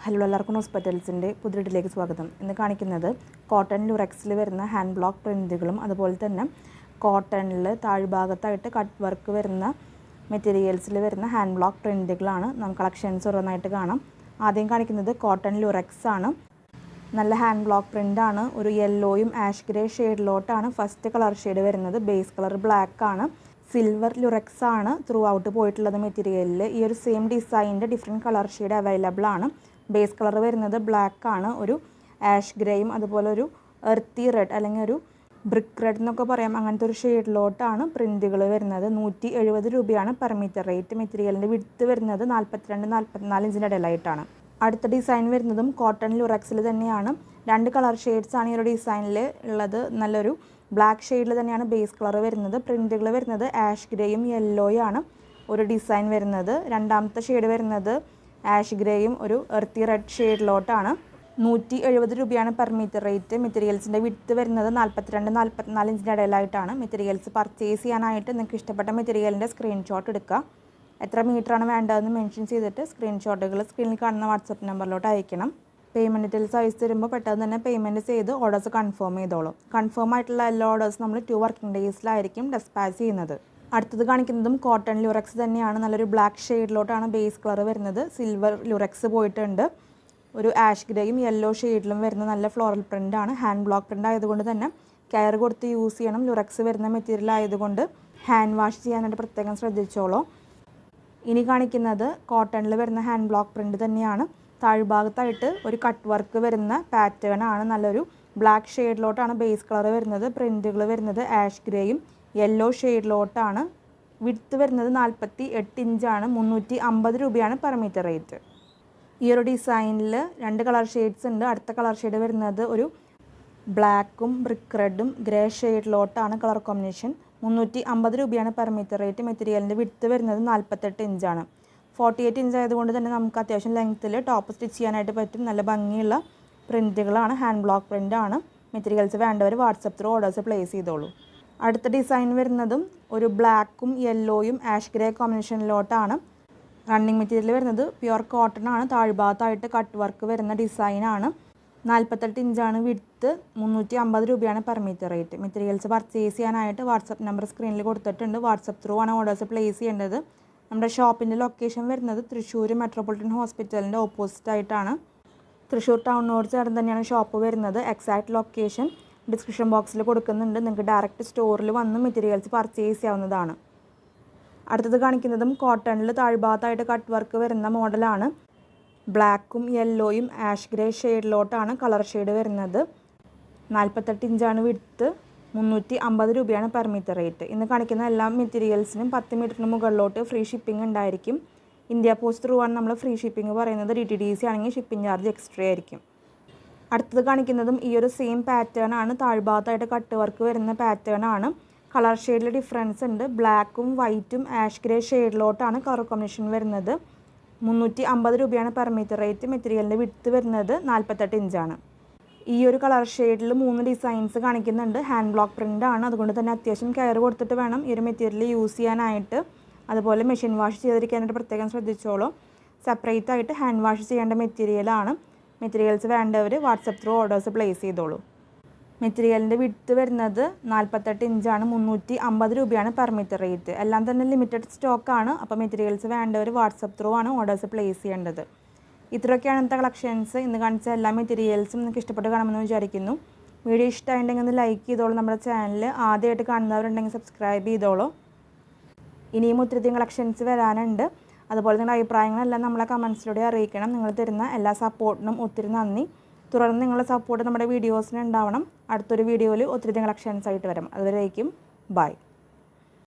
Hello എല്ലാവർക്കും ഹോസ്പിറ്റൽസിൻ്റെ പുതിയതിലേക്ക് സ്വാഗതം. ഇന്ന് കാണിക്കുന്നത് കോട്ടൺ ലുറക്സിൽ വരുന്ന ഹാൻഡ് ബ്ലോക്ക് പ്രിൻറ്റുകളും അതുപോലെ തന്നെ കോട്ടണിൽ താഴ്ഭാഗത്തായിട്ട് കട്ട് വർക്ക് വരുന്ന മെറ്റീരിയൽസിൽ വരുന്ന ഹാൻഡ് ബ്ലോക്ക് പ്രിൻറ്റുകളാണ്. നമുക്ക് കളക്ഷൻസ് ഓരോന്നായിട്ട് കാണാം. ആദ്യം കാണിക്കുന്നത് കോട്ടൺ ലുറക്സ് ആണ്. നല്ല ഹാൻഡ് ബ്ലോക്ക് പ്രിൻ്റാണ്. ഒരു യെല്ലോയും ആഷ് ഗ്രേ ഷെയ്ഡിലോട്ടാണ് ഫസ്റ്റ് കളർ ഷെയ്ഡ് വരുന്നത്. ബേസ് കളർ ബ്ലാക്ക് ആണ്. സിൽവർ ലുറക്സ് ആണ് ത്രൂ ഔട്ട് പോയിട്ടുള്ളത് മെറ്റീരിയലിൽ. ഈ ഒരു സെയിം ഡിസൈനിൻ്റെ ഡിഫറെൻറ്റ് കളർ ഷെയ്ഡ് അവൈലബിൾ ആണ്. ബേസ് കളർ വരുന്നത് ബ്ലാക്ക് ആണ്. ഒരു ആഷ് ഗ്രേയും അതുപോലെ ഒരു എർത്തി റെഡ് അല്ലെങ്കിൽ ഒരു ബ്രിക്ക് റെഡ് എന്നൊക്കെ പറയാം, അങ്ങനത്തെ ഒരു ഷെയ്ഡിലോട്ടാണ് പ്രിൻറ്റുകൾ വരുന്നത്. 170 രൂപയാണ് പെർ മീറ്റർ റേറ്റ്. മെറ്റീരിയലിൻ്റെ വിഡ്ത്ത് വരുന്നത് 42-44 ഇഞ്ചിൻ്റെ ഇടയിലായിട്ടാണ്. അടുത്ത ഡിസൈൻ വരുന്നതും കോട്ടൺ ലുറക്സിൽ തന്നെയാണ്. 2 കളർ ഷെയ്ഡ്സ് ആണ് ഈ ഒരു ഡിസൈനിൽ ഉള്ളത്. നല്ലൊരു ബ്ലാക്ക് ഷെയ്ഡിൽ തന്നെയാണ് ബേസ് കളർ വരുന്നത്. പ്രിൻറ്റുകൾ വരുന്നത് ആഷ് ഗ്രേയും യെല്ലോയും ആണ് ഒരു ഡിസൈൻ വരുന്നത്. രണ്ടാമത്തെ ഷെയ്ഡ് വരുന്നത് ആഷ് ഗ്രേയും ഒരു എർത്തി റെഡ് ഷെയ്ഡിലോട്ടാണ്. 170 രൂപയാണ് പെർ മീറ്റർ റേറ്റ്. മെറ്റീരിയൽസിൻ്റെ വിഡ്ത്ത് വരുന്നത് 42-44 ഇഞ്ചിൻ്റെ ഇടയിലായിട്ടാണ്. മെറ്റീരിയൽസ് പർച്ചേസ് ചെയ്യാനായിട്ട് നിങ്ങൾക്ക് ഇഷ്ടപ്പെട്ട മെറ്റീരിയലിൻ്റെ സ്ക്രീൻഷോട്ട് എടുക്കുക. എത്ര മീറ്ററാണ് വേണ്ടതെന്ന് മെൻഷൻ ചെയ്തിട്ട് സ്ക്രീൻഷോട്ടുകൾ സ്ക്രീനിൽ കാണുന്ന വാട്സപ്പ് നമ്പറിലോട്ട് അയക്കണം. പേയ്മെൻറ്റ് ഡീറ്റെയിൽസ് അയച്ചു തരുമ്പോൾ പെട്ടെന്ന് തന്നെ പേയ്മെൻറ്റ് ചെയ്ത് ഓർഡേഴ്സ് കൺഫേം ചെയ്തോളൂ. കൺഫേം ആയിട്ടുള്ള എല്ലാ ഓർഡേഴ്സും നമ്മൾ 2 വർക്കിംഗ് ഡേയ്സിലായിരിക്കും ഡെസ്പാച്ച് ചെയ്യുന്നത്. അടുത്തത് കാണിക്കുന്നതും കോട്ടൺ ലുറക്സ് തന്നെയാണ്. നല്ലൊരു ബ്ലാക്ക് ഷെയ്ഡിലോട്ടാണ് ബേസ് കളർ വരുന്നത്. സിൽവർ ലുറക്സ് പോയിട്ടുണ്ട്. ഒരു ആഷ് ഗ്രേയും യെല്ലോ ഷെയ്ഡിലും വരുന്ന നല്ല ഫ്ലോറൽ പ്രിൻ്റാണ്. ഹാൻഡ് ബ്ലോക്ക് പ്രിൻ്റ് ആയതുകൊണ്ട് തന്നെ കെയർ കൊടുത്ത് യൂസ് ചെയ്യണം. ലുറക്സ് വരുന്ന മെറ്റീരിയൽ ആയതുകൊണ്ട് ഹാൻഡ് വാഷ് ചെയ്യാനായിട്ട് പ്രത്യേകം ശ്രദ്ധിച്ചോളൂ. ഇനി കാണിക്കുന്നത് കോട്ടണിൽ വരുന്ന ഹാൻഡ് ബ്ലോക്ക് പ്രിൻ്റ് തന്നെയാണ്. താഴ്ഭാഗത്തായിട്ട് ഒരു കട്ട് വർക്ക് വരുന്ന പാറ്റേൺ ആണ്. നല്ലൊരു ബ്ലാക്ക് ഷെയ്ഡിലോട്ടാണ് ബേസ് കളർ വരുന്നത്. പ്രിൻറ്റുകൾ വരുന്നത് ആഷ് ഗ്രേയും യെല്ലോ ഷെയ്ഡിലോട്ടാണ്. വിഡ്ത്ത് വരുന്നത് 48 ഇഞ്ചാണ്. 350 രൂപയാണ് പെർ മീറ്റർ റേറ്റ്. ഈ ഒരു ഡിസൈനിൽ 2 കളർ ഷെയ്ഡ്സ് ഉണ്ട്. അടുത്ത കളർ ഷെയ്ഡ് വരുന്നത് ഒരു ബ്ലാക്കും ബ്രിക്ക് റെഡും ഗ്രേ ഷെയ്ഡിലോട്ടാണ് കളർ കോമ്പിനേഷൻ. 350 രൂപയാണ് പെർ മീറ്റർ റേറ്റ്. മെറ്റീരിയലിൻ്റെ വിഡ്ത്ത് വരുന്നത് 48 ഇഞ്ചാണ്. 48 ഇഞ്ച് ആയതുകൊണ്ട് തന്നെ നമുക്ക് അത്യാവശ്യം ലെങ്ത്തിൽ ടോപ്പ് സ്റ്റിച്ച് ചെയ്യാനായിട്ട് പറ്റും. നല്ല ഭംഗിയുള്ള പ്രിൻറ്റുകളാണ്. ഹാൻഡ് ബ്ലോക്ക് പ്രിൻ്റാണ്. മെറ്റീരിയൽസ് വേണ്ടവർ വാട്സപ്പ് ത്രൂ ഓർഡേഴ്സ് പ്ലേസ് ചെയ്തോളൂ. അടുത്ത ഡിസൈൻ വരുന്നതും ഒരു ബ്ലാക്കും യെല്ലോയും ആഷ് ഗ്രേ കോമ്പിനേഷനിലോട്ടാണ്. റണ്ണിങ് മെറ്റീരിയൽ വരുന്നത് പ്യുവർ കോട്ടൺ ആണ്. താഴ്ഭാഗത്തായിട്ട് കട്ട് വർക്ക് വരുന്ന ഡിസൈനാണ്. 48 ഇഞ്ചാണ് വിഡ്ത്ത്. 350 രൂപയാണ് per metre rate. Materials purchase ചെയ്യാനായിട്ട് വാട്സപ്പ് നമ്പർ സ്ക്രീനിൽ കൊടുത്തിട്ടുണ്ട്. വാട്സപ്പ് ത്രൂ ആണ് ഓർഡേഴ്സ് പ്ലേസ് ചെയ്യേണ്ടത്. നമ്മുടെ ഷോപ്പിൻ്റെ ലൊക്കേഷൻ വരുന്നത് തൃശ്ശൂർ മെട്രോപൊളിറ്റൻ ഹോസ്പിറ്റലിൻ്റെ ഓപ്പോസിറ്റ് ആയിട്ടാണ്. തൃശ്ശൂർ ടൗണിനോട് ചേർന്ന് തന്നെയാണ് ഷോപ്പ് വരുന്നത്. എക്സാക്ട് ലൊക്കേഷൻ ഡിസ്ക്രിപ്ഷൻ ബോക്സിൽ കൊടുക്കുന്നുണ്ട്. നിങ്ങൾക്ക് ഡയറക്റ്റ് സ്റ്റോറിൽ വന്ന് മെറ്റീരിയൽസ് പർച്ചേസ് ചെയ്യാവുന്നതാണ്. അടുത്തത് കാണിക്കുന്നതും കോട്ടണിൽ താഴ്ഭാഗത്തായിട്ട് കട്ട് വർക്ക് വരുന്ന മോഡലാണ്. ബ്ലാക്കും യെല്ലോയും ആഷ് ഗ്രേ ഷെയ്ഡിലോട്ടാണ് കളർ ഷെയ്ഡ് വരുന്നത്. 48 ഇഞ്ചാണ് വിഡ്ത്ത്. 350 രൂപയാണ് പെർ മീറ്റർ റേറ്റ്. ഇന്ന് കാണിക്കുന്ന എല്ലാ മെറ്റീരിയൽസിനും 10 മീറ്ററിന് മുകളിലോട്ട് ഫ്രീ ഷിപ്പിംഗ് ഉണ്ടായിരിക്കും. ഇന്ത്യ പോസ്റ്റ് ത്രൂ ആണ് നമ്മൾ ഫ്രീ ഷിപ്പിംഗ് പറയുന്നത്. DTDC ആണെങ്കിൽ ഷിപ്പിംഗ് ചാർജ് എക്സ്ട്രാ ആയിരിക്കും. അടുത്തത് കാണിക്കുന്നതും ഈ ഒരു സെയിം പാറ്റേൺ ആണ്. താഴ്ഭാഗത്തായിട്ട് കട്ട് വർക്ക് വരുന്ന പാറ്റേൺ ആണ്. കളർ ഷെയ്ഡിൽ ഡിഫറൻസ് ഉണ്ട്. ബ്ലാക്കും വൈറ്റും ആഷ് ഗ്രേ ഷെയ്ഡിലോട്ടാണ് കളർ കോമ്പിനേഷൻ വരുന്നത്. 350 രൂപയാണ് പെർ മീറ്റർ റേറ്റ്. മെറ്റീരിയലിൻ്റെ വിഡ്ത്ത് വരുന്നത് 48 ഇഞ്ചാണ്. ഈ ഒരു കളർ ഷെയ്ഡിൽ 3 ഡിസൈൻസ് കാണിക്കുന്നുണ്ട്. ഹാൻഡ് ബ്ലോക്ക് പ്രിൻ്റ് ആണ്. അതുകൊണ്ട് തന്നെ അത്യാവശ്യം കെയർ കൊടുത്തിട്ട് വേണം ഈ ഒരു മെറ്റീരിയൽ യൂസ് ചെയ്യാനായിട്ട്. അതുപോലെ മെഷീൻ വാഷ് ചെയ്തിരിക്കാനായിട്ട് പ്രത്യേകം ശ്രദ്ധിച്ചോളൂ. സെപ്പറേറ്റ് ആയിട്ട് ഹാൻഡ് വാഷ് ചെയ്യേണ്ട മെറ്റീരിയലാണ്. മെറ്റീരിയൽസ് വേണ്ടവർ വാട്സപ്പ് ത്രൂ ഓർഡേഴ്സ് പ്ലേസ് ചെയ്തോളൂ. മെറ്റീരിയലിൻ്റെ വിഡ്ത്ത് വരുന്നത് 48 ഇഞ്ചാണ്. 350 രൂപയാണ് പെർ മീറ്റർ റേറ്റ്. എല്ലാം തന്നെ ലിമിറ്റഡ് സ്റ്റോക്കാണ്. അപ്പോൾ മെറ്റീരിയൽസ് വേണ്ടവർ വാട്സപ്പ് ത്രൂ ആണ് ഓർഡേഴ്സ് പ്ലേസ് ചെയ്യേണ്ടത്. ഇത്രയൊക്കെയാണ് ഇന്നത്തെ കളക്ഷൻസ്. ഇന്ന് കാണിച്ച എല്ലാ മെറ്റീരിയൽസും നിങ്ങൾക്ക് ഇഷ്ടപ്പെട്ട് കാണുമെന്ന് വിചാരിക്കുന്നു. വീഡിയോ ഇഷ്ടമായിട്ടുണ്ടെങ്കിൽ ഒന്ന് ലൈക്ക് ചെയ്തോളൂ. നമ്മുടെ ചാനൽ ആദ്യമായിട്ട് കാണുന്നവരുണ്ടെങ്കിൽ സബ്സ്ക്രൈബ് ചെയ്തോളൂ. ഇനിയും ഒത്തിരി കളക്ഷൻസ് വരാനുണ്ട്. അതുപോലെ നിങ്ങളുടെ അഭിപ്രായങ്ങളെല്ലാം നമ്മളെ കമൻസിലൂടെ അറിയിക്കണം. നിങ്ങൾ തരുന്ന എല്ലാ സപ്പോർട്ടിനും ഒത്തിരി നന്ദി. തുടർന്ന് നിങ്ങളുടെ സപ്പോർട്ട് നമ്മുടെ വീഡിയോസിന് ഉണ്ടാവണം. അടുത്തൊരു വീഡിയോയിൽ ഒത്തിരി കളക്ഷൻസ് ആയിട്ട് വരാം. അതുവരേക്കും ബൈ.